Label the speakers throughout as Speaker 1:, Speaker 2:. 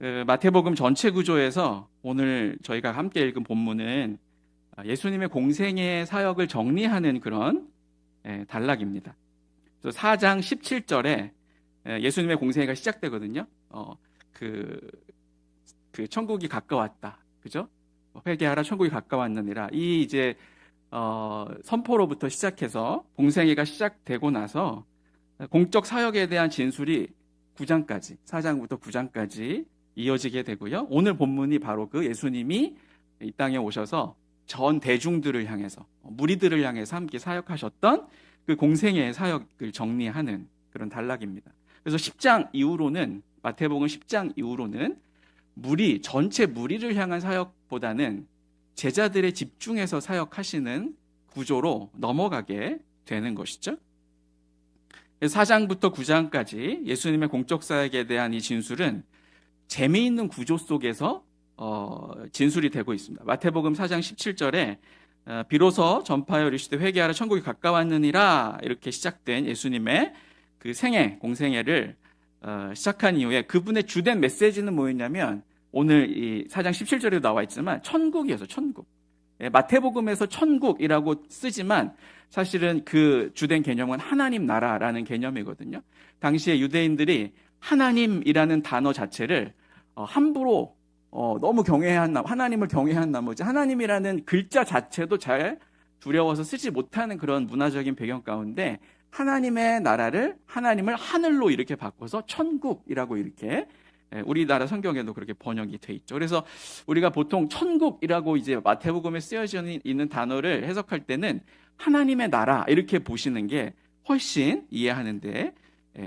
Speaker 1: 마태복음 전체 구조에서 오늘 저희가 함께 읽은 본문은 예수님의 공생의 사역을 정리하는 그런 단락입니다. 그래서 4장 17절에 예수님의 공생애가 시작되거든요. 그 천국이 가까웠다, 그죠? 회개하라, 천국이 가까웠느니라. 이 이제 선포로부터 시작해서 공생애가 시작되고 나서 공적 사역에 대한 진술이 9장까지, 4장부터 9장까지 이어지게 되고요. 오늘 본문이 바로 그 예수님이 이 땅에 오셔서 전 대중들을 향해서, 무리들을 향해서 함께 사역하셨던 그 공생애의 사역을 정리하는 그런 단락입니다. 그래서 10장 이후로는, 마태복음 10장 이후로는 전체 무리를 향한 사역보다는 제자들의 집중해서 사역하시는 구조로 넘어가게 되는 것이죠. 4장부터 9장까지 예수님의 공적 사역에 대한 이 진술은 재미있는 구조 속에서 진술이 되고 있습니다. 마태복음 4장 17절에 비로소 전파하여 이르시되 회개하라 천국이 가까웠느니라 이렇게 시작된 예수님의 그 공생애를 시작한 이후에 그분의 주된 메시지는 뭐였냐면, 오늘 이 4장 17절에도 나와 있지만 천국이어서 천국. 마태복음에서 천국이라고 쓰지만 사실은 그 주된 개념은 하나님 나라라는 개념이거든요. 당시에 유대인들이 하나님이라는 단어 자체를 함부로 너무 하나님을 경외한 나머지 하나님이라는 글자 자체도 잘 두려워서 쓰지 못하는 그런 문화적인 배경 가운데 하나님을 하늘로 이렇게 바꿔서 천국이라고 이렇게 우리나라 성경에도 그렇게 번역이 돼 있죠. 그래서 우리가 보통 천국이라고 이제 마태복음에 쓰여져 있는 단어를 해석할 때는 하나님의 나라 이렇게 보시는 게 훨씬 이해하는데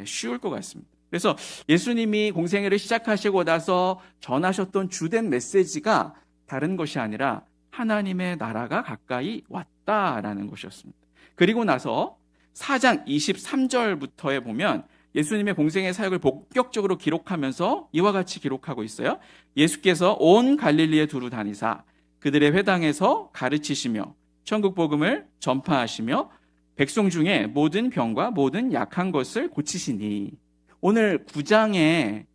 Speaker 1: 쉬울 것 같습니다. 그래서 예수님이 공생애를 시작하시고 나서 전하셨던 주된 메시지가 다른 것이 아니라 하나님의 나라가 가까이 왔다라는 것이었습니다. 그리고 나서 4장 23절부터에 보면 예수님의 공생애 사역을 본격적으로 기록하면서 이와 같이 기록하고 있어요. 예수께서 온 갈릴리에 두루 다니사 그들의 회당에서 가르치시며 천국 복음을 전파하시며 백성 중에 모든 병과 모든 약한 것을 고치시니. 오늘 9장의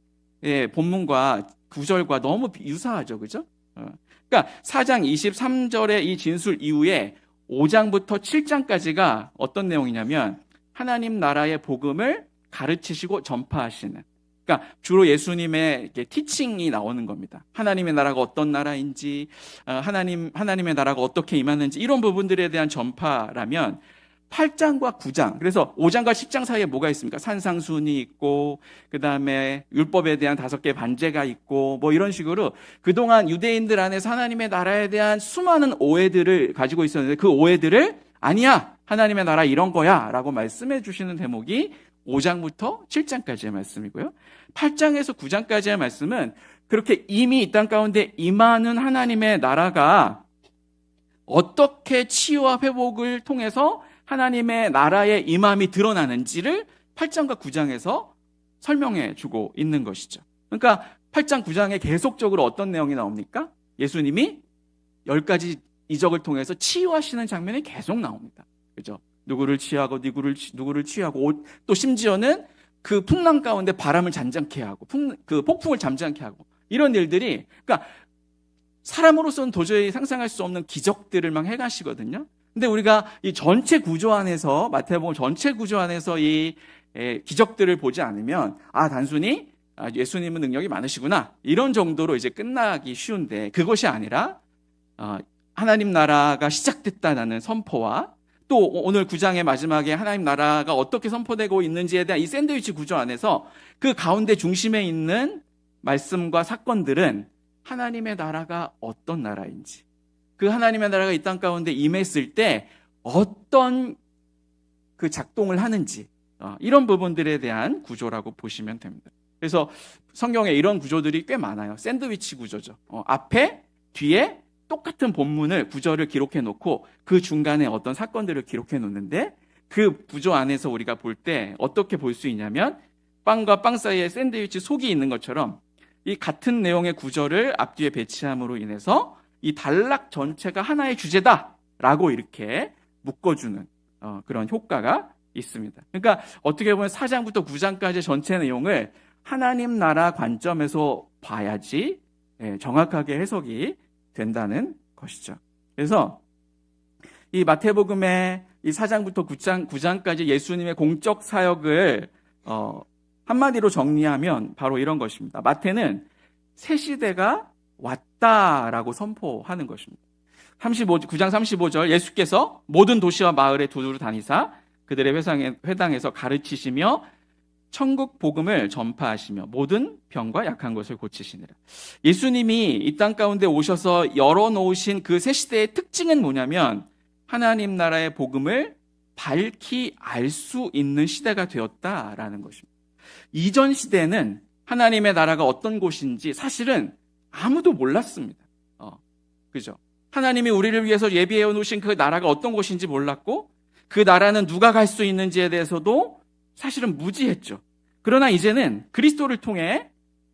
Speaker 1: 본문과 9절과 너무 유사하죠, 그죠? 그러니까 4장 23절의 이 진술 이후에 5장부터 7장까지가 어떤 내용이냐면 하나님 나라의 복음을 가르치시고 전파하시는, 그러니까 주로 예수님의 티칭이 나오는 겁니다. 하나님의 나라가 어떤 나라인지, 하나님의 나라가 어떻게 임하는지 이런 부분들에 대한 전파라면 8장과 9장, 그래서 5장과 10장 사이에 뭐가 있습니까? 산상순이 있고, 그 다음에 율법에 대한 5개 반제가 있고, 뭐 이런 식으로 그동안 유대인들 안에서 하나님의 나라에 대한 수많은 오해들을 가지고 있었는데 그 오해들을 아니야, 하나님의 나라 이런 거야 라고 말씀해 주시는 대목이 5장부터 7장까지의 말씀이고요. 8장에서 9장까지의 말씀은 그렇게 이미 이 땅 가운데 임하는 하나님의 나라가 어떻게 치유와 회복을 통해서 하나님의 나라의 임함이 드러나는지를 8장과 9장에서 설명해 주고 있는 것이죠. 그러니까 8장, 9장에 계속적으로 어떤 내용이 나옵니까? 예수님이 10가지 이적을 통해서 치유하시는 장면이 계속 나옵니다. 그죠? 누구를 치유하고 누구를 치유하고, 또 심지어는 그 풍랑 가운데 바람을 잔잔케 하고 그 폭풍을 잠잠케 하고, 이런 일들이, 그러니까 사람으로서는 도저히 상상할 수 없는 기적들을 막 해가시거든요. 근데 우리가 이 전체 구조 안에서, 마태복음 전체 구조 안에서 이 기적들을 보지 않으면 단순히 예수님은 능력이 많으시구나 이런 정도로 이제 끝나기 쉬운데, 그것이 아니라 하나님 나라가 시작됐다는 선포와 또 오늘 9장의 마지막에 하나님 나라가 어떻게 선포되고 있는지에 대한 이 샌드위치 구조 안에서 그 가운데 중심에 있는 말씀과 사건들은 하나님의 나라가 어떤 나라인지, 그 하나님의 나라가 이 땅 가운데 임했을 때 어떤 그 작동을 하는지, 이런 부분들에 대한 구조라고 보시면 됩니다. 그래서 성경에 이런 구조들이 꽤 많아요. 샌드위치 구조죠. 앞에, 뒤에 똑같은 본문을, 구절을 기록해 놓고 그 중간에 어떤 사건들을 기록해 놓는데, 그 구조 안에서 우리가 볼 때 어떻게 볼 수 있냐면 빵과 빵 사이에 샌드위치 속이 있는 것처럼 이 같은 내용의 구절을 앞뒤에 배치함으로 인해서 이 단락 전체가 하나의 주제다라고 이렇게 묶어주는 그런 효과가 있습니다. 그러니까 어떻게 보면 4장부터 9장까지 전체 내용을 하나님 나라 관점에서 봐야지 정확하게 해석이 된다는 것이죠. 그래서 이 마태복음의 이 4장부터 9장까지 예수님의 공적 사역을 한마디로 정리하면 바로 이런 것입니다. 마태는 새 시대가 왔다라고 선포하는 것입니다. 9장 35절 예수께서 모든 도시와 마을에 두루 다니사 그들의 회당에서 가르치시며 천국 복음을 전파하시며 모든 병과 약한 것을 고치시니라. 예수님이 이 땅 가운데 오셔서 열어놓으신 그 새 시대의 특징은 뭐냐면 하나님 나라의 복음을 밝히 알 수 있는 시대가 되었다라는 것입니다. 이전 시대는 하나님의 나라가 어떤 곳인지 사실은 아무도 몰랐습니다. 그죠? 하나님이 우리를 위해서 예비해 놓으신 그 나라가 어떤 곳인지 몰랐고 그 나라는 누가 갈 수 있는지에 대해서도 사실은 무지했죠. 그러나 이제는 그리스도를 통해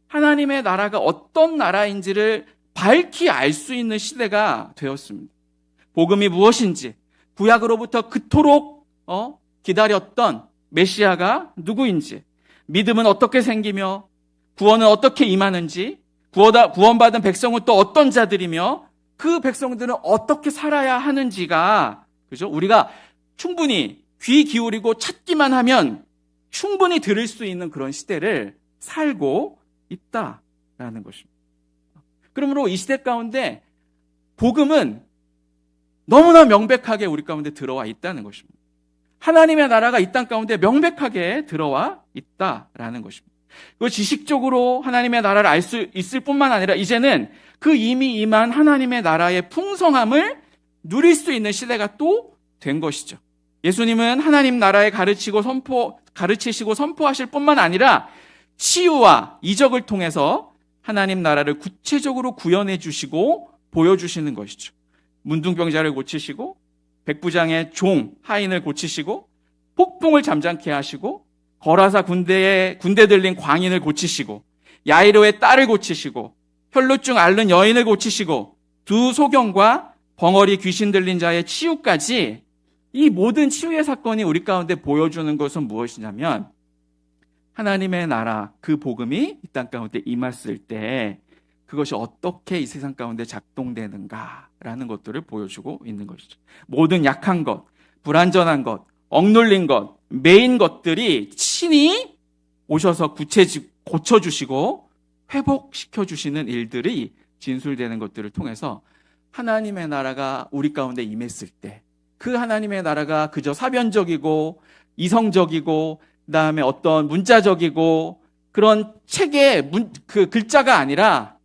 Speaker 1: 하나님의 나라가 어떤 나라인지를 밝히 알 수 있는 시대가 되었습니다. 복음이 무엇인지, 구약으로부터 그토록 기다렸던 메시아가 누구인지, 믿음은 어떻게 생기며 구원은 어떻게 임하는지, 구원받은 백성은 또 어떤 자들이며 그 백성들은 어떻게 살아야 하는지가, 그죠? 우리가 충분히 귀 기울이고 찾기만 하면 충분히 들을 수 있는 그런 시대를 살고 있다라는 것입니다. 그러므로 이 시대 가운데 복음은 너무나 명백하게 우리 가운데 들어와 있다는 것입니다. 하나님의 나라가 이 땅 가운데 명백하게 들어와 있다라는 것입니다. 그 지식적으로 하나님의 나라를 알 수 있을 뿐만 아니라 이제는 그 이미 임한 하나님의 나라의 풍성함을 누릴 수 있는 시대가 또 된 것이죠. 예수님은 하나님 나라에 가르치시고 선포하실 뿐만 아니라 치유와 이적을 통해서 하나님 나라를 구체적으로 구현해 주시고 보여주시는 것이죠. 문둥병자를 고치시고 백부장의 종 하인을 고치시고 폭풍을 잠잠케 하시고 거라사 군대 들린 광인을 고치시고 야이로의 딸을 고치시고 혈루증 앓는 여인을 고치시고 두 소경과 벙어리 귀신 들린 자의 치유까지 이 모든 치유의 사건이 우리 가운데 보여주는 것은 무엇이냐면 하나님의 나라 그 복음이 이 땅 가운데 임했을 때 그것이 어떻게 이 세상 가운데 작동되는가라는 것들을 보여주고 있는 것이죠. 모든 약한 것, 불완전한 것, 억눌린 것, 매인 것들이 친히 오셔서 고쳐주시고 회복시켜주시는 일들이 진술되는 것들을 통해서 하나님의 나라가 우리 가운데 임했을 때 그 하나님의 나라가 그저 사변적이고 이성적이고 그다음에 어떤 문자적이고 그런 책의 그 글자가 아니라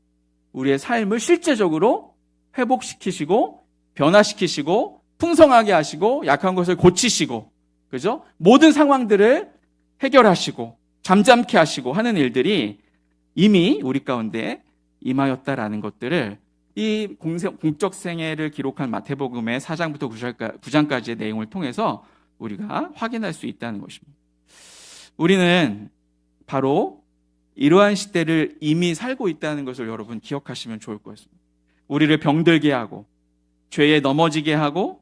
Speaker 1: 우리의 삶을 실제적으로 회복시키시고 변화시키시고 풍성하게 하시고 약한 것을 고치시고 그죠? 모든 상황들을 해결하시고 잠잠케 하시고 하는 일들이 이미 우리 가운데 임하였다라는 것들을 이 공적 생애를 기록한 마태복음의 4장부터 9장까지의 내용을 통해서 우리가 확인할 수 있다는 것입니다. 우리는 바로 이러한 시대를 이미 살고 있다는 것을 여러분 기억하시면 좋을 것 같습니다. 우리를 병들게 하고 죄에 넘어지게 하고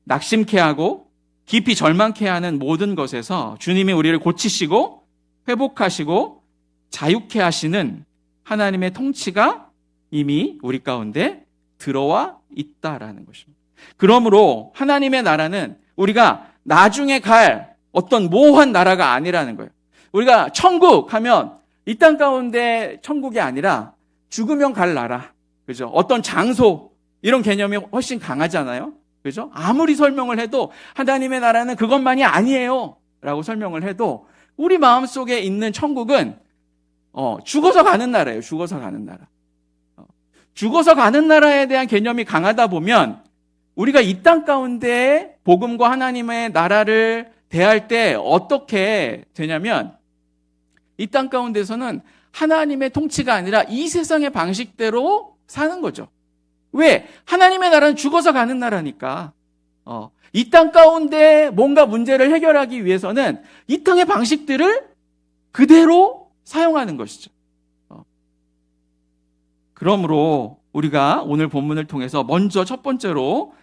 Speaker 1: 낙심케 하고 깊이 절망케 하는 모든 것에서 주님이 우리를 고치시고 회복하시고 자유케 하시는 하나님의 통치가 이미 우리 가운데 들어와 있다라는 것입니다. 그러므로 하나님의 나라는 우리가 나중에 갈 어떤 모호한 나라가 아니라는 거예요. 우리가 천국 하면 이 땅 가운데 천국이 아니라 죽으면 갈 나라, 그죠? 어떤 장소 이런 개념이 훨씬 강하잖아요, 그죠? 아무리 설명을 해도 하나님의 나라는 그것만이 아니에요라고 설명을 해도 우리 마음 속에 있는 천국은 죽어서 가는 나라예요. 죽어서 가는 나라. 죽어서 가는 나라에 대한 개념이 강하다 보면 우리가 이 땅 가운데 복음과 하나님의 나라를 대할 때 어떻게 되냐면 이 땅 가운데서는 하나님의 통치가 아니라 이 세상의 방식대로 사는 거죠. 왜? 하나님의 나라는 죽어서 가는 나라니까. 이 땅 가운데 뭔가 문제를 해결하기 위해서는 이 땅의 방식들을 그대로 사용하는 것이죠. 그러므로 우리가 오늘 본문을 통해서 먼저 첫 번째로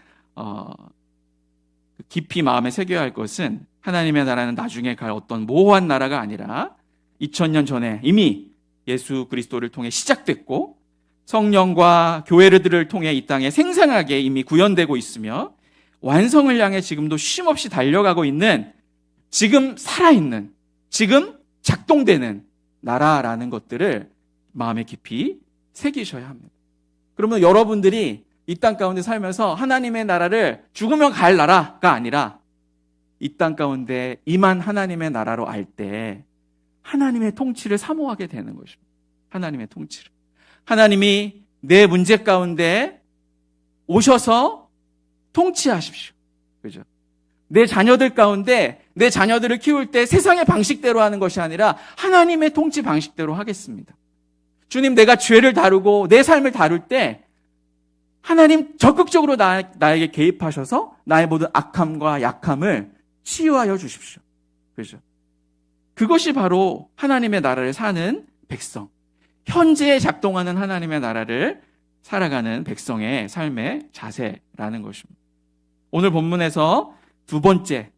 Speaker 1: 깊이 마음에 새겨야 할 것은 하나님의 나라는 나중에 갈 어떤 모호한 나라가 아니라 2000년 전에 이미 예수 그리스도를 통해 시작됐고 성령과 교회들을 통해 이 땅에 생생하게 이미 구현되고 있으며 완성을 향해 지금도 쉼없이 달려가고 있는, 지금 살아있는, 지금 작동되는 나라라는 것들을 마음에 깊이 새기셔야 합니다. 그러면 여러분들이 이 땅 가운데 살면서 하나님의 나라를 죽으면 갈 나라가 아니라 이 땅 가운데 임한 하나님의 나라로 알 때 하나님의 통치를 사모하게 되는 것입니다. 하나님의 통치를. 하나님이 내 문제 가운데 오셔서 통치하십시오. 그죠? 내 자녀들 가운데 내 자녀들을 키울 때 세상의 방식대로 하는 것이 아니라 하나님의 통치 방식대로 하겠습니다. 주님, 내가 죄를 다루고 내 삶을 다룰 때 하나님 적극적으로 나에게 개입하셔서 나의 모든 악함과 약함을 치유하여 주십시오. 그죠? 그것이 바로 하나님의 나라를 사는 백성, 현재에 작동하는 하나님의 나라를 살아가는 백성의 삶의 자세라는 것입니다. 오늘 본문에서 두 번째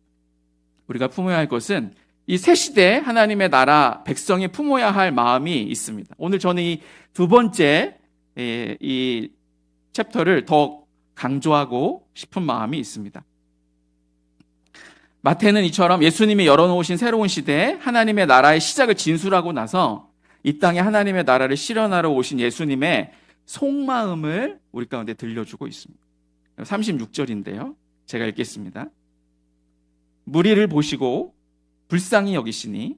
Speaker 1: 우리가 품어야 할 것은 이 새 시대 하나님의 나라 백성이 품어야 할 마음이 있습니다. 오늘 저는 이 두 번째 이 챕터를 더 강조하고 싶은 마음이 있습니다. 마태는 이처럼 예수님이 열어놓으신 새로운 시대에 하나님의 나라의 시작을 진술하고 나서 이 땅에 하나님의 나라를 실현하러 오신 예수님의 속마음을 우리 가운데 들려주고 있습니다. 36절인데요. 제가 읽겠습니다. 무리를 보시고 불쌍히 여기시니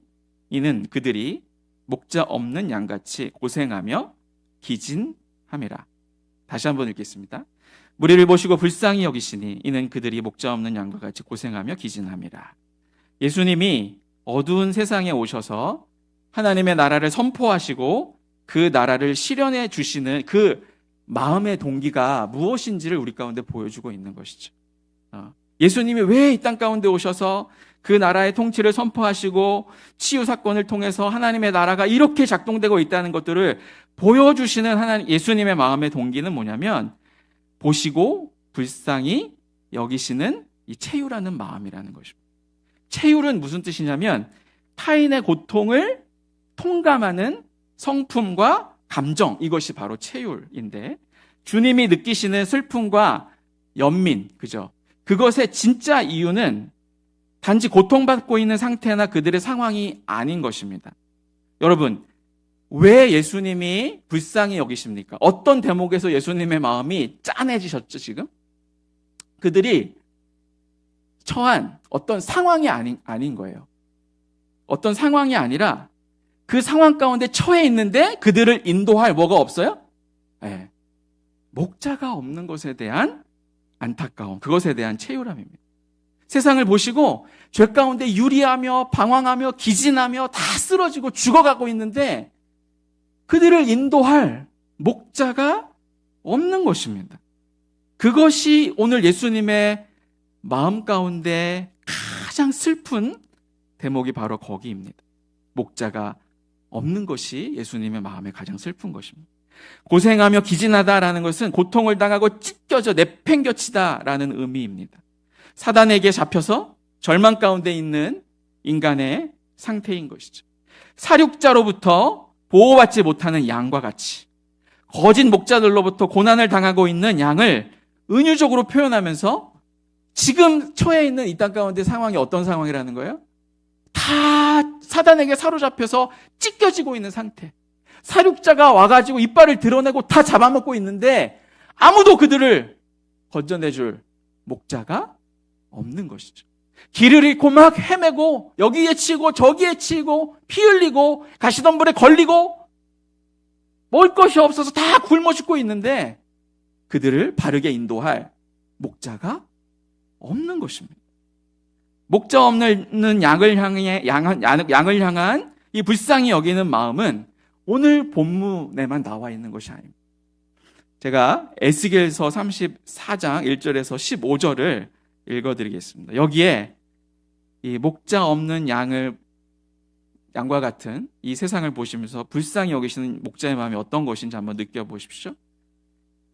Speaker 1: 이는 그들이 목자 없는 양같이 고생하며 기진함이라. 다시 한번 읽겠습니다. 무리를 보시고 불쌍히 여기시니 이는 그들이 목자 없는 양과 같이 고생하며 기진함이라. 예수님이 어두운 세상에 오셔서 하나님의 나라를 선포하시고 그 나라를 실현해 주시는 그 마음의 동기가 무엇인지를 우리 가운데 보여주고 있는 것이죠. 예수님이 왜 이 땅 가운데 오셔서 그 나라의 통치를 선포하시고 치유 사건을 통해서 하나님의 나라가 이렇게 작동되고 있다는 것들을 보여주시는 하나님 예수님의 마음의 동기는 뭐냐면 보시고 불쌍히 여기시는 이 체유라는 마음이라는 것입니다. 체유는 무슨 뜻이냐면 타인의 고통을 통감하는 성품과 감정, 이것이 바로 체율인데 주님이 느끼시는 슬픔과 연민, 그죠? 그것의 진짜 이유는 단지 고통받고 있는 상태나 그들의 상황이 아닌 것입니다. 여러분, 왜 예수님이 불쌍히 여기십니까? 어떤 대목에서 예수님의 마음이 짠해지셨죠, 지금? 그들이 처한 어떤 상황이 아닌 거예요. 어떤 상황이 아니라 그 상황 가운데 처해 있는데 그들을 인도할 뭐가 없어요? 네. 목자가 없는 것에 대한 안타까움, 그것에 대한 체유람입니다. 세상을 보시고 죄 가운데 유리하며 방황하며 기진하며 다 쓰러지고 죽어가고 있는데 그들을 인도할 목자가 없는 것입니다. 그것이 오늘 예수님의 마음 가운데 가장 슬픈 대목이 바로 거기입니다. 목자가 없는 것이 예수님의 마음에 가장 슬픈 것입니다. 고생하며 기진하다라는 것은 고통을 당하고 찢겨져 내팽겨치다라는 의미입니다. 사단에게 잡혀서 절망 가운데 있는 인간의 상태인 것이죠. 사육자로부터 보호받지 못하는 양과 같이 거짓 목자들로부터 고난을 당하고 있는 양을 은유적으로 표현하면서 지금 처해 있는 이 땅 가운데 상황이 어떤 상황이라는 거예요? 다 사단에게 사로잡혀서 찢겨지고 있는 상태. 사육자가 와가지고 이빨을 드러내고 다 잡아먹고 있는데 아무도 그들을 건져내줄 목자가 없는 것이죠. 길을 잃고 막 헤매고 여기에 치고 저기에 치고 피 흘리고 가시덤불에 걸리고 먹을 것이 없어서 다 굶어 죽고 있는데 그들을 바르게 인도할 목자가 없는 것입니다. 목자 없는 양을 향한 이 불쌍히 여기는 마음은 오늘 본문에만 나와 있는 것이 아닙니다. 제가 에스겔서 34장 1절에서 15절을 읽어드리겠습니다. 여기에 이 목자 없는 양과 같은 이 세상을 보시면서 불쌍히 여기시는 목자의 마음이 어떤 것인지 한번 느껴보십시오.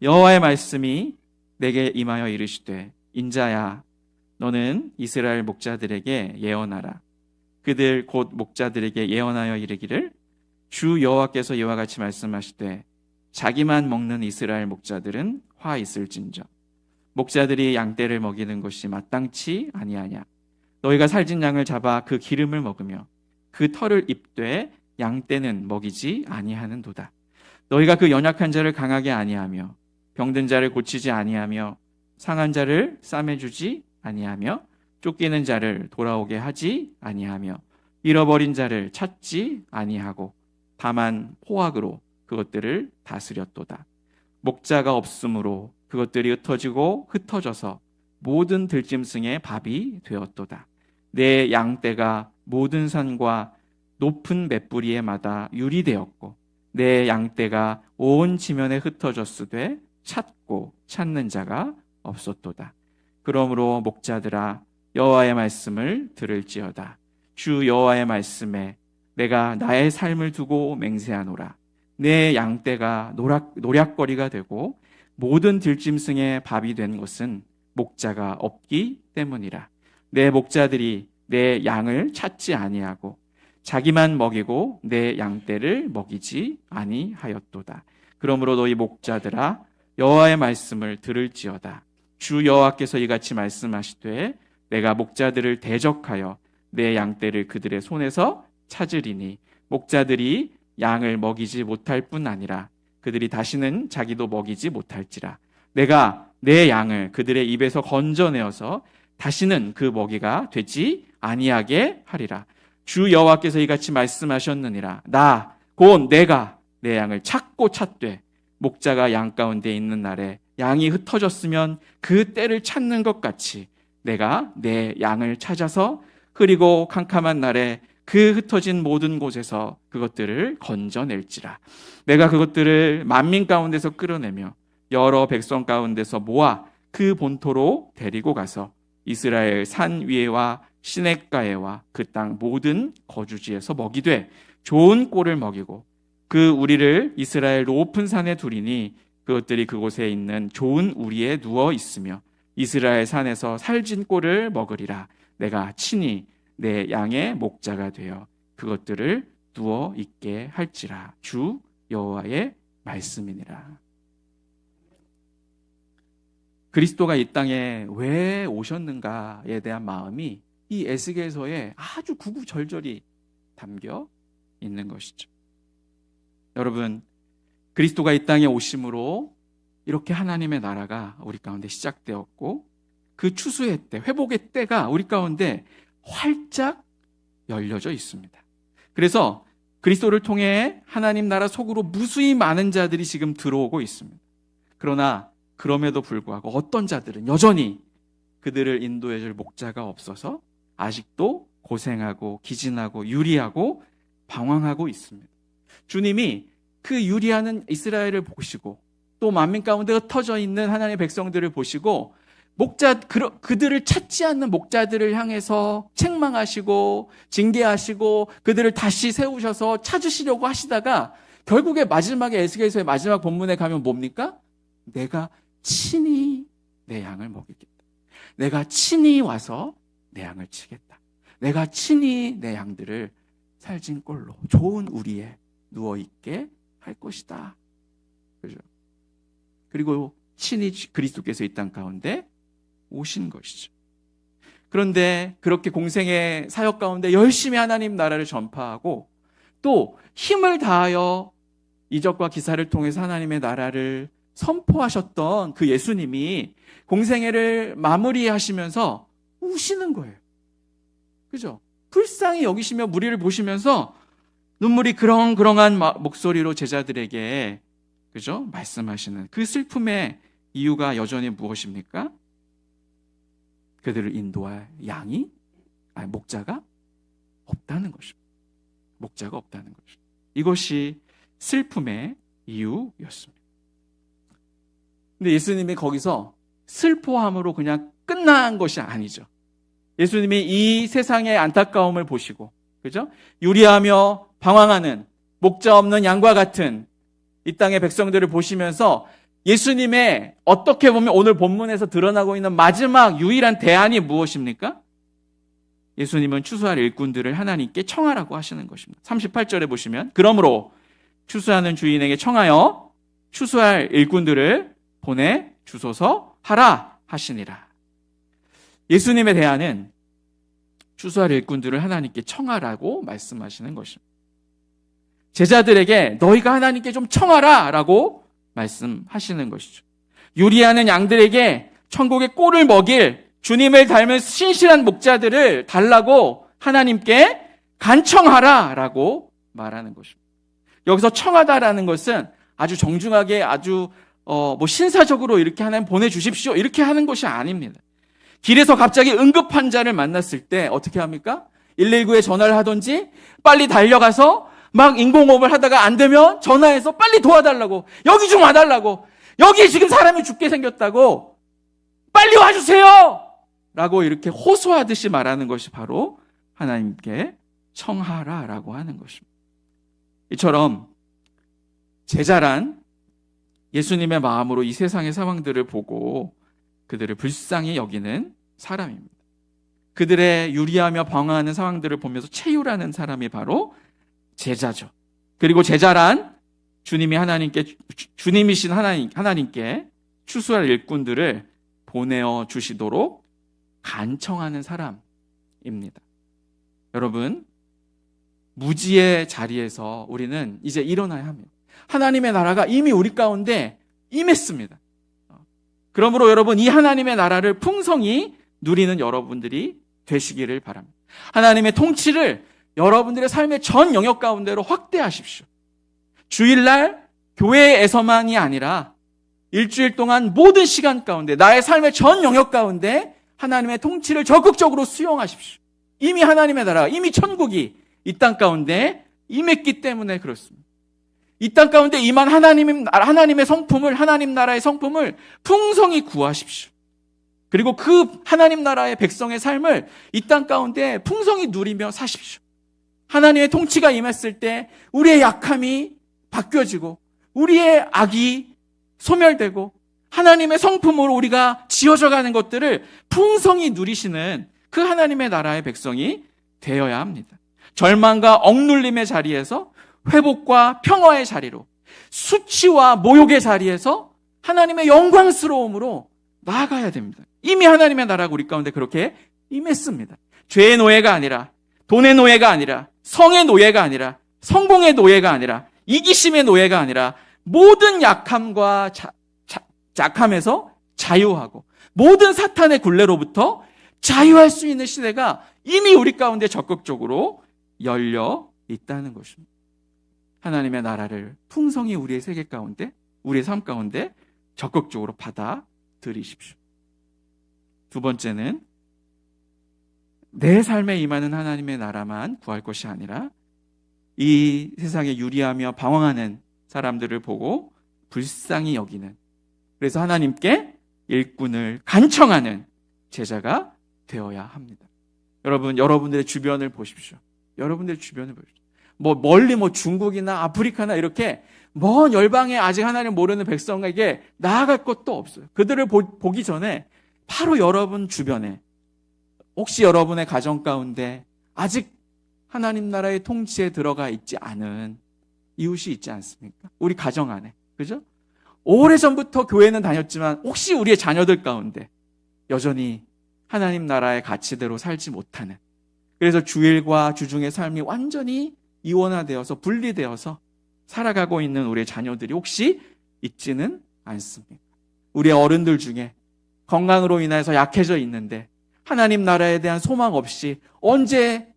Speaker 1: 여호와의 말씀이 내게 임하여 이르시되 인자야 너는 이스라엘 목자들에게 예언하라. 그들 곧 목자들에게 예언하여 이르기를 주 여호와께서 이와 같이 말씀하시되 자기만 먹는 이스라엘 목자들은 화 있을진저 목자들이 양떼를 먹이는 것이 마땅치 아니하냐. 너희가 살진 양을 잡아 그 기름을 먹으며 그 털을 입되 양떼는 먹이지 아니하는도다. 너희가 그 연약한 자를 강하게 아니하며 병든 자를 고치지 아니하며 상한 자를 싸매주지 아니하며 쫓기는 자를 돌아오게 하지 아니하며 잃어버린 자를 찾지 아니하고 다만 포악으로 그것들을 다스렸도다. 목자가 없으므로 그것들이 흩어져서 모든 들짐승의 밥이 되었도다. 내 양떼가 모든 산과 높은 맷뿌리에 마다 유리되었고 내 양떼가 온 지면에 흩어졌으되 찾고 찾는 자가 없었도다. 그러므로 목자들아 여호와의 말씀을 들을지어다. 주 여호와의 말씀에 내가 나의 삶을 두고 맹세하노라. 내 양떼가 노략거리가 되고 모든 들짐승의 밥이 된 것은 목자가 없기 때문이라. 내 목자들이 내 양을 찾지 아니하고 자기만 먹이고 내 양떼를 먹이지 아니하였도다. 그러므로 너희 목자들아 여호와의 말씀을 들을지어다. 주 여호와께서 이같이 말씀하시되 내가 목자들을 대적하여 내 양떼를 그들의 손에서 찾으리니 목자들이 양을 먹이지 못할 뿐 아니라 그들이 다시는 자기도 먹이지 못할지라. 내가 내 양을 그들의 입에서 건져내어서 다시는 그 먹이가 되지 아니하게 하리라. 주 여호와께서 이같이 말씀하셨느니라. 곧 내가 내 양을 찾고 찾되 목자가 양 가운데 있는 날에 양이 흩어졌으면 그 때를 찾는 것 같이 내가 내 양을 찾아서 흐리고 캄캄한 날에 그 흩어진 모든 곳에서 그것들을 건져낼지라. 내가 그것들을 만민 가운데서 끌어내며 여러 백성 가운데서 모아 그 본토로 데리고 가서 이스라엘 산 위에와 시냇가에와 그 땅 모든 거주지에서 먹이되 좋은 꼴을 먹이고 그 우리를 이스라엘 높은 산에 두리니 그것들이 그곳에 있는 좋은 우리에 누워 있으며 이스라엘 산에서 살진 꼴을 먹으리라. 내가 친히 내 양의 목자가 되어 그것들을 누워 있게 할지라. 주 여호와의 말씀이니라. 그리스도가 이 땅에 왜 오셨는가에 대한 마음이 이 에스겔서에 아주 구구절절히 담겨 있는 것이죠. 여러분, 그리스도가 이 땅에 오심으로 이렇게 하나님의 나라가 우리 가운데 시작되었고 그 추수의 때, 회복의 때가 우리 가운데 활짝 열려져 있습니다. 그래서 그리스도를 통해 하나님 나라 속으로 무수히 많은 자들이 지금 들어오고 있습니다. 그러나 그럼에도 불구하고 어떤 자들은 여전히 그들을 인도해 줄 목자가 없어서 아직도 고생하고 기진하고 유리하고 방황하고 있습니다. 주님이 그 유리하는 이스라엘을 보시고 또 만민 가운데 흩어져 있는 하나님의 백성들을 보시고 그들을 찾지 않는 목자들을 향해서 책망하시고 징계하시고 그들을 다시 세우셔서 찾으시려고 하시다가 결국에 마지막에 에스겔서의 마지막 본문에 가면 뭡니까? 내가 친히 내 양을 먹이겠다. 내가 친히 와서 내 양을 치겠다. 내가 친히 내 양들을 살진 꼴로 좋은 우리에 누워있게 할 것이다. 그죠? 그리고 친히 그리스도께서 이 땅 가운데 오신 것이죠. 그런데 그렇게 공생의 사역 가운데 열심히 하나님 나라를 전파하고 또 힘을 다하여 이적과 기사를 통해서 하나님의 나라를 선포하셨던 그 예수님이 공생애를 마무리하시면서 우시는 거예요. 그죠? 불쌍히 여기시며 무리를 보시면서 눈물이 그렁그렁한 목소리로 제자들에게 그죠? 말씀하시는 그 슬픔의 이유가 여전히 무엇입니까? 그들을 인도할 목자가 없다는 것입니다. 목자가 없다는 것입니다. 이것이 슬픔의 이유였습니다. 근데 예수님이 거기서 슬퍼함으로 그냥 끝난 것이 아니죠. 예수님이 이 세상의 안타까움을 보시고, 그죠? 유리하며 방황하는 목자 없는 양과 같은 이 땅의 백성들을 보시면서 예수님의 어떻게 보면 오늘 본문에서 드러나고 있는 마지막 유일한 대안이 무엇입니까? 예수님은 추수할 일꾼들을 하나님께 청하라고 하시는 것입니다. 38절에 보시면 그러므로 추수하는 주인에게 청하여 추수할 일꾼들을 보내 주소서 하라 하시니라. 예수님의 대안은 추수할 일꾼들을 하나님께 청하라고 말씀하시는 것입니다. 제자들에게 너희가 하나님께 좀 청하라 라고 말씀하시는 것이죠. 유리하는 양들에게 천국의 꼴을 먹일 주님을 닮은 신실한 목자들을 달라고 하나님께 간청하라 라고 말하는 것입니다. 여기서 청하다라는 것은 아주 정중하게 아주 신사적으로 이렇게 하나님 보내주십시오 이렇게 하는 것이 아닙니다. 길에서 갑자기 응급 환자를 만났을 때 어떻게 합니까? 119에 전화를 하든지 빨리 달려가서 막 인공호흡을 하다가 안 되면 전화해서 빨리 도와달라고, 여기 좀 와달라고, 여기 지금 사람이 죽게 생겼다고 빨리 와주세요 라고 이렇게 호소하듯이 말하는 것이 바로 하나님께 청하라 라고 하는 것입니다. 이처럼 제자란 예수님의 마음으로 이 세상의 상황들을 보고 그들을 불쌍히 여기는 사람입니다. 그들의 유리하며 방황하는 상황들을 보면서 체휼하는 사람이 바로 제자죠. 그리고 제자란 주님이신 하나님께 추수할 일꾼들을 보내어 주시도록 간청하는 사람입니다. 여러분, 무지의 자리에서 우리는 이제 일어나야 합니다. 하나님의 나라가 이미 우리 가운데 임했습니다. 그러므로 여러분, 이 하나님의 나라를 풍성히 누리는 여러분들이 되시기를 바랍니다. 하나님의 통치를 여러분들의 삶의 전 영역 가운데로 확대하십시오. 주일날 교회에서만이 아니라 일주일 동안 모든 시간 가운데 나의 삶의 전 영역 가운데 하나님의 통치를 적극적으로 수용하십시오. 이미 하나님의 나라, 이미 천국이 이 땅 가운데 임했기 때문에 그렇습니다. 이 땅 가운데 임한 하나님의 성품을, 하나님 나라의 성품을 풍성히 구하십시오. 그리고 그 하나님 나라의 백성의 삶을 이 땅 가운데 풍성히 누리며 사십시오. 하나님의 통치가 임했을 때 우리의 약함이 바뀌어지고 우리의 악이 소멸되고 하나님의 성품으로 우리가 지어져 가는 것들을 풍성히 누리시는 그 하나님의 나라의 백성이 되어야 합니다. 절망과 억눌림의 자리에서 회복과 평화의 자리로, 수치와 모욕의 자리에서 하나님의 영광스러움으로 나아가야 됩니다. 이미 하나님의 나라가 우리 가운데 그렇게 임했습니다. 죄의 노예가 아니라, 돈의 노예가 아니라, 성의 노예가 아니라, 성공의 노예가 아니라, 이기심의 노예가 아니라 모든 약함과 약함에서 자유하고 모든 사탄의 굴레로부터 자유할 수 있는 시대가 이미 우리 가운데 적극적으로 열려 있다는 것입니다. 하나님의 나라를 풍성히 우리의 세계 가운데, 우리의 삶 가운데 적극적으로 받아들이십시오. 두 번째는 내 삶에 임하는 하나님의 나라만 구할 것이 아니라 이 세상에 유리하며 방황하는 사람들을 보고 불쌍히 여기는, 그래서 하나님께 일꾼을 간청하는 제자가 되어야 합니다. 여러분, 여러분들의 주변을 보십시오. 여러분들의 주변을 보십시오. 멀리 중국이나 아프리카나 이렇게 먼 열방에 아직 하나님 모르는 백성에게 나아갈 것도 없어요. 그들을 보기 전에 바로 여러분 주변에, 혹시 여러분의 가정 가운데 아직 하나님 나라의 통치에 들어가 있지 않은 이웃이 있지 않습니까? 우리 가정 안에, 그죠? 오래전부터 교회는 다녔지만 혹시 우리의 자녀들 가운데 여전히 하나님 나라의 가치대로 살지 못하는, 그래서 주일과 주중의 삶이 완전히 이원화되어서 분리되어서 살아가고 있는 우리의 자녀들이 혹시 있지는 않습니까? 우리의 어른들 중에 건강으로 인해서 약해져 있는데 하나님 나라에 대한 소망 없이 언제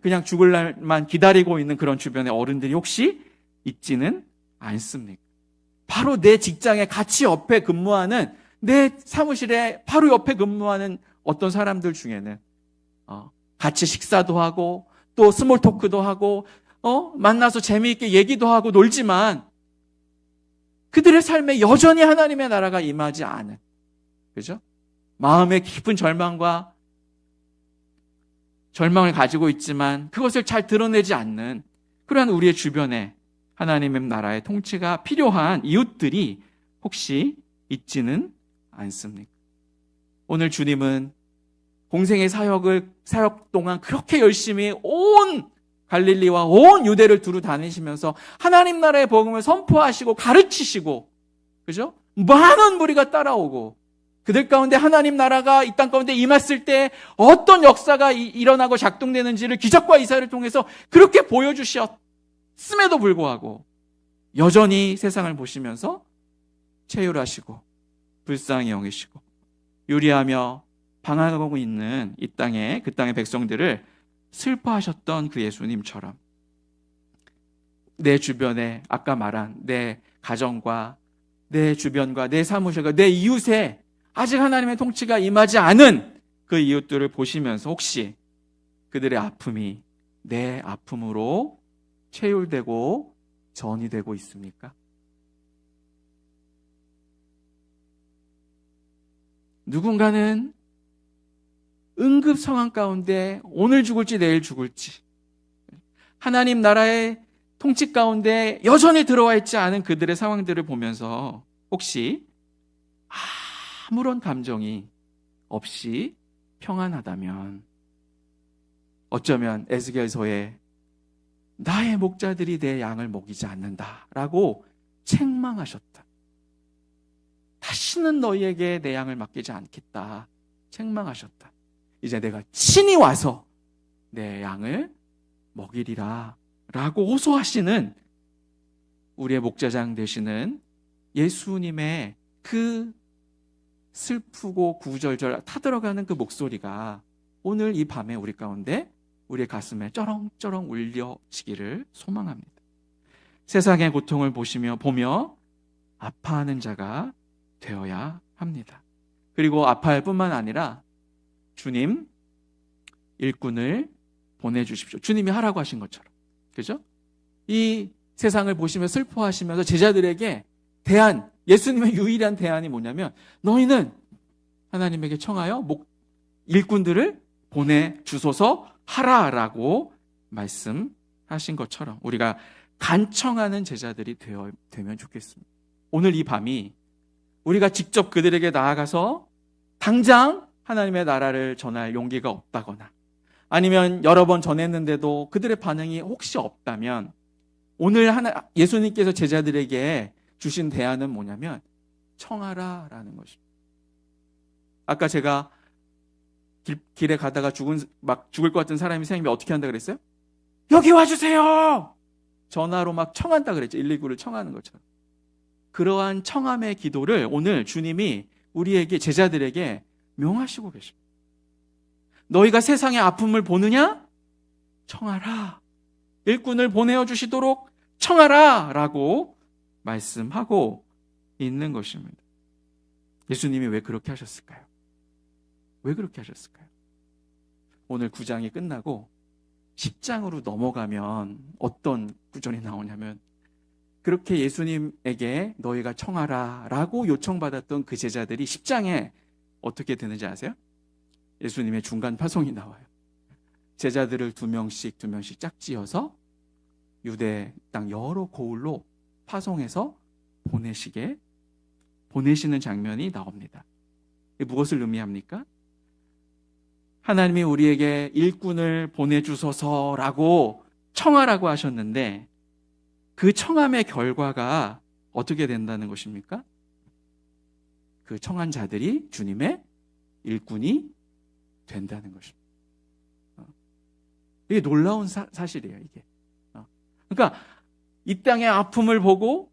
Speaker 1: 그냥 죽을 날만 기다리고 있는 그런 주변의 어른들이 혹시 있지는 않습니까? 바로 내 직장에 같이 옆에 근무하는, 내 사무실에 바로 옆에 근무하는 어떤 사람들 중에는 같이 식사도 하고 또 스몰 토크도 하고 만나서 재미있게 얘기도 하고 놀지만 그들의 삶에 여전히 하나님의 나라가 임하지 않은, 그죠? 마음의 깊은 절망을 가지고 있지만 그것을 잘 드러내지 않는 그러한 우리의 주변에 하나님의 나라의 통치가 필요한 이웃들이 혹시 있지는 않습니까? 오늘 주님은 공생의 사역 동안 그렇게 열심히 온 갈릴리와 온 유대를 두루 다니시면서 하나님 나라의 복음을 선포하시고 가르치시고, 그죠? 많은 무리가 따라오고, 그들 가운데 하나님 나라가 이 땅 가운데 임했을 때 어떤 역사가 일어나고 작동되는지를 기적과 이사를 통해서 그렇게 보여주셨음에도 불구하고 여전히 세상을 보시면서 체휼하시고 불쌍히 여기시고 유리하며 방황하고 있는 이 땅의 그 땅의 백성들을 슬퍼하셨던 그 예수님처럼 내 주변에 아까 말한 내 가정과 내 주변과 내 사무실과 내 이웃에 아직 하나님의 통치가 임하지 않은 그 이웃들을 보시면서 혹시 그들의 아픔이 내 아픔으로 체휼되고 전이되고 있습니까? 누군가는 응급 상황 가운데 오늘 죽을지 내일 죽을지 하나님 나라의 통치 가운데 여전히 들어와 있지 않은 그들의 상황들을 보면서 혹시 아무런 감정이 없이 평안하다면 어쩌면 에스겔서에 나의 목자들이 내 양을 먹이지 않는다라고 책망하셨다. 다시는 너희에게 내 양을 맡기지 않겠다. 책망하셨다. 이제 내가 친히 와서 내 양을 먹이리라 라고 호소하시는 우리의 목자장 되시는 예수님의 그 슬프고 구절절 타들어가는 그 목소리가 오늘 이 밤에 우리 가운데 우리의 가슴에 쩌렁쩌렁 울려지기를 소망합니다. 세상의 고통을 보며 아파하는 자가 되어야 합니다. 그리고 아파할 뿐만 아니라 주님 일꾼을 보내주십시오. 주님이 하라고 하신 것처럼. 그죠? 이 세상을 보시며 슬퍼하시면서 제자들에게 예수님의 유일한 대안이 뭐냐면 너희는 하나님에게 청하여 일꾼들을 보내주소서 하라라고 말씀하신 것처럼 우리가 간청하는 제자들이 되면 좋겠습니다. 오늘 이 밤이 우리가 직접 그들에게 나아가서 당장 하나님의 나라를 전할 용기가 없다거나 아니면 여러 번 전했는데도 그들의 반응이 혹시 없다면 오늘 예수님께서 제자들에게 주신 대안은 뭐냐면 청하라라는 것입니다. 아까 제가 길에 가다가 죽을 것 같은 사람이 생기면 어떻게 한다 그랬어요? 여기 와주세요! 전화로 막 청한다 그랬죠. 119를 청하는 것처럼. 그러한 청함의 기도를 오늘 주님이 우리에게 제자들에게 명하시고 계십니다. 너희가 세상의 아픔을 보느냐? 청하라. 일꾼을 보내어 주시도록 청하라 라고 말씀하고 있는 것입니다. 예수님이 왜 그렇게 하셨을까요? 왜 그렇게 하셨을까요? 오늘 9장이 끝나고 10장으로 넘어가면 어떤 구절이 나오냐면 그렇게 예수님에게 너희가 청하라 라고 요청받았던 그 제자들이 10장에 어떻게 되는지 아세요? 예수님의 중간 파송이 나와요. 제자들을 2명씩 짝지어서 유대 땅 여러 고을로 파송해서 보내시는 장면이 나옵니다. 이게 무엇을 의미합니까? 하나님이 우리에게 일꾼을 보내주소서라고 청하라고 하셨는데 그 청함의 결과가 어떻게 된다는 것입니까? 그 청한 자들이 주님의 일꾼이 된다는 것입니다. 이게 놀라운 사실이에요. 이게. 그러니까 이 땅의 아픔을 보고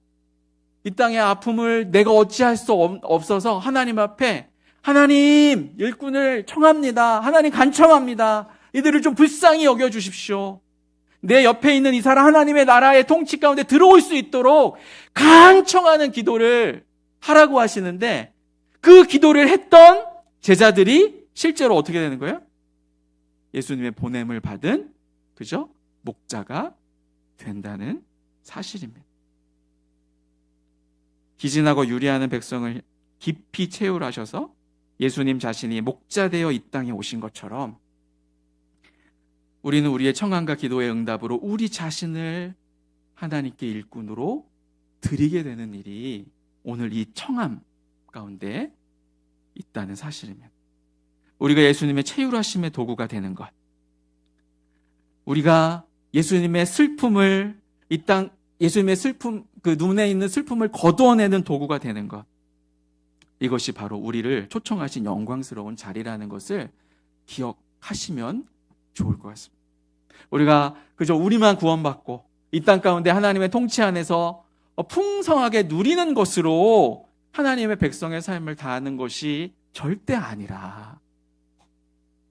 Speaker 1: 이 땅의 아픔을 내가 어찌할 수 없어서 하나님 앞에 하나님 일꾼을 청합니다. 하나님 간청합니다. 이들을 좀 불쌍히 여겨주십시오. 내 옆에 있는 이 사람 하나님의 나라의 통치 가운데 들어올 수 있도록 간청하는 기도를 하라고 하시는데 그 기도를 했던 제자들이 실제로 어떻게 되는 거예요? 예수님의 보냄을 받은 그죠? 목자가 된다는 사실입니다. 기진하고 유리하는 백성을 깊이 체휼하셔서 예수님 자신이 목자 되어 이 땅에 오신 것처럼 우리는 우리의 청함과 기도의 응답으로 우리 자신을 하나님께 일꾼으로 드리게 되는 일이 오늘 이 청함 가운데 있다는 사실입니다. 우리가 예수님의 체휼하심의 도구가 되는 것. 우리가 예수님의 슬픔을 예수님의 슬픔, 그 눈에 있는 슬픔을 거두어내는 도구가 되는 것. 이것이 바로 우리를 초청하신 영광스러운 자리라는 것을 기억하시면 좋을 것 같습니다. 우리가 그저 우리만 구원받고 이 땅 가운데 하나님의 통치 안에서 풍성하게 누리는 것으로 하나님의 백성의 삶을 다하는 것이 절대 아니라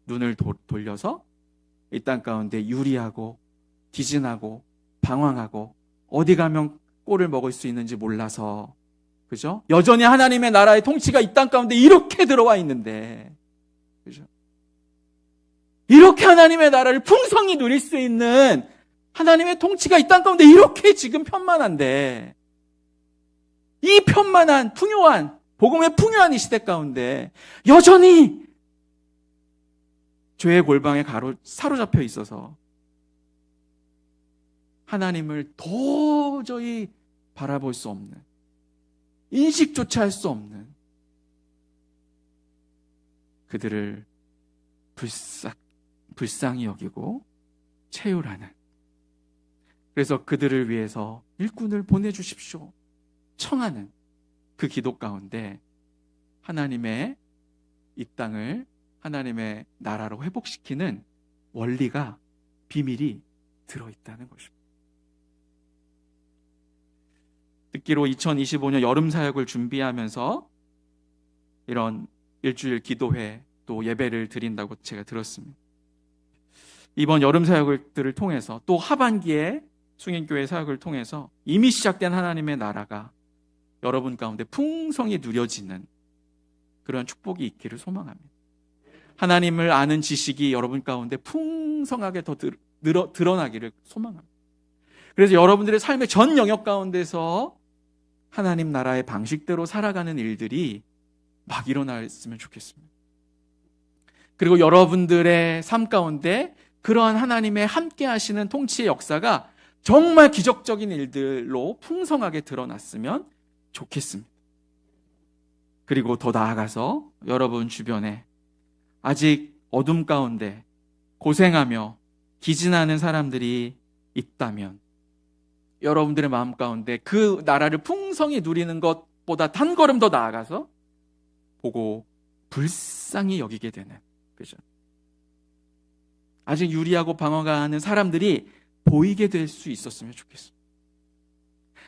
Speaker 1: 눈을 돌려서 이 땅 가운데 유리하고 기진하고 방황하고 어디 가면 꼴을 먹을 수 있는지 몰라서, 그죠? 여전히 하나님의 나라의 통치가 이 땅 가운데 이렇게 들어와 있는데, 그죠? 이렇게 하나님의 나라를 풍성히 누릴 수 있는 하나님의 통치가 이 땅 가운데 이렇게 지금 편만한데, 이 편만한 풍요한 복음의 풍요한 이 시대 가운데 여전히 죄의 골방에 사로잡혀 있어서 하나님을 도저히 바라볼 수 없는, 인식조차 할 수 없는 그들을 불쌍히 여기고 체휼하는, 그래서 그들을 위해서 일꾼을 보내주십시오 청하는 그 기도 가운데 하나님의 이 땅을 하나님의 나라로 회복시키는 원리가, 비밀이 들어있다는 것입니다. 듣기로 2025년 여름 사역을 준비하면서 이런 일주일 기도회 또 예배를 드린다고 제가 들었습니다. 이번 여름 사역들을 통해서 또 하반기에 숭인교회 사역을 통해서 이미 시작된 하나님의 나라가 여러분 가운데 풍성히 누려지는 그런 축복이 있기를 소망합니다. 하나님을 아는 지식이 여러분 가운데 풍성하게 더 드러나기를 소망합니다. 그래서 여러분들의 삶의 전 영역 가운데서 하나님 나라의 방식대로 살아가는 일들이 막 일어났으면 좋겠습니다. 그리고 여러분들의 삶 가운데 그러한 하나님의 함께 하시는 통치의 역사가 정말 기적적인 일들로 풍성하게 드러났으면 좋겠습니다. 그리고 더 나아가서 여러분 주변에 아직 어둠 가운데 고생하며 기진하는 사람들이 있다면 여러분들의 마음 가운데 그 나라를 풍성히 누리는 것보다 한 걸음 더 나아가서 보고 불쌍히 여기게 되는, 그죠? 아직 유리하고 방황하는 사람들이 보이게 될 수 있었으면 좋겠어요.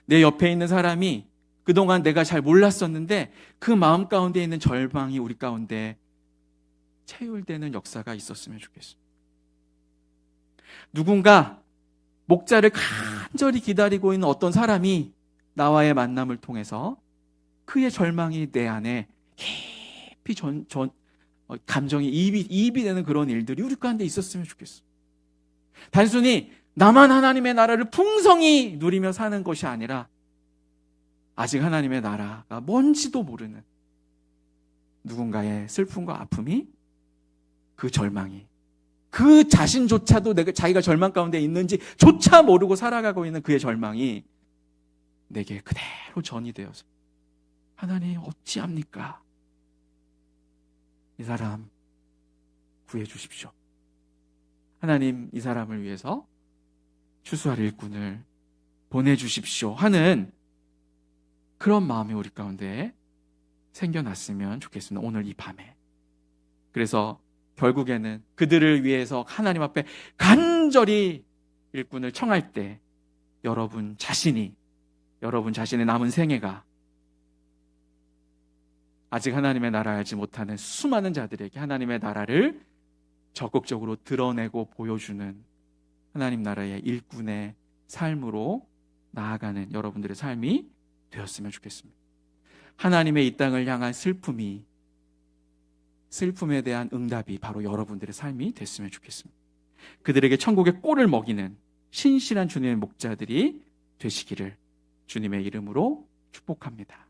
Speaker 1: 내 옆에 있는 사람이 그동안 내가 잘 몰랐었는데 그 마음 가운데 있는 절망이 우리 가운데 체휼되는 역사가 있었으면 좋겠어요. 누군가 목자를 간절히 기다리고 있는 어떤 사람이 나와의 만남을 통해서 그의 절망이 내 안에 깊이 감정이 이입이 되는 그런 일들이 우리 가운데 있었으면 좋겠어요. 단순히 나만 하나님의 나라를 풍성히 누리며 사는 것이 아니라 아직 하나님의 나라가 뭔지도 모르는 누군가의 슬픔과 아픔이, 그 절망이, 그 자신조차도 자기가 절망 가운데 있는지 조차 모르고 살아가고 있는 그의 절망이 내게 그대로 전이 되어서 하나님 어찌합니까? 이 사람 구해 주십시오. 하나님 이 사람을 위해서 추수할 일꾼을 보내주십시오 하는 그런 마음이 우리 가운데 생겨났으면 좋겠습니다. 오늘 이 밤에. 그래서 결국에는 그들을 위해서 하나님 앞에 간절히 일꾼을 청할 때 여러분 자신의 남은 생애가 아직 하나님의 나라를 알지 못하는 수많은 자들에게 하나님의 나라를 적극적으로 드러내고 보여주는 하나님 나라의 일꾼의 삶으로 나아가는 여러분들의 삶이 되었으면 좋겠습니다. 하나님의 이 땅을 향한 슬픔에 대한 응답이 바로 여러분들의 삶이 됐으면 좋겠습니다. 그들에게 천국의 꼴을 먹이는 신실한 주님의 목자들이 되시기를 주님의 이름으로 축복합니다.